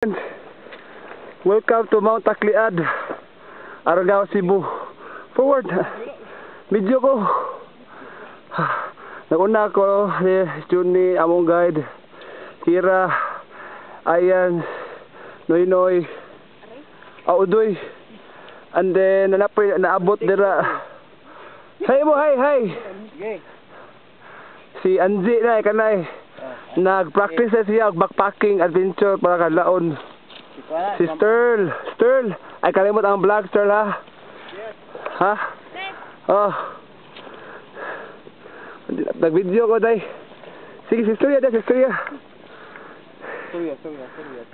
Welcome to Mount Tacliad, Argao, Cebu. Forward. Video ko. Nauna ko ni among guide Kira, Ayan, Noy, Audoy. And then naabot dira. Hey mo, hi. Si Anji na kanay. Nag-practice siya backpacking adventure para kadlaon. Si Sterl. Ay kalimot ang vlog, Sterl, ha? Ha? Oh. Nag-video ko, day. Sige, si Sterl.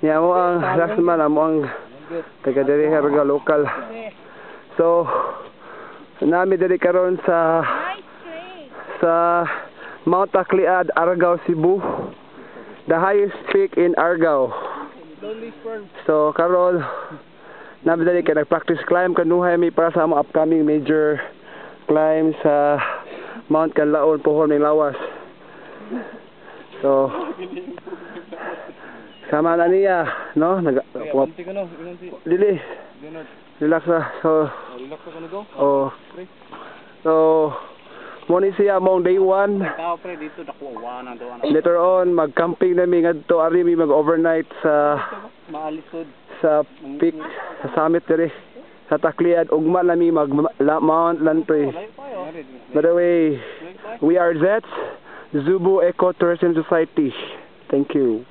Yeah, mo ang last man, mo ang taga-diri Argao local. So, nami diri karon sa Mount Tacliad, Argao, Cebu, the highest peak in Argao. So karon nabidali kay nag-practice climb kanuhay mi para sa among upcoming major climb sa Mount Canlaon, Pohon ng Lawas. So sama na niya, no? Dili. Relax na. So moni siya mong day 1. Later on mag-camping nami ngadto ari mi mag-overnight sa peak sa summit diri sa Tacliad. Ugma nami mag Mount Lantry. By the way, we are ZETS, Zubu Eco Tourism Society. Thank you.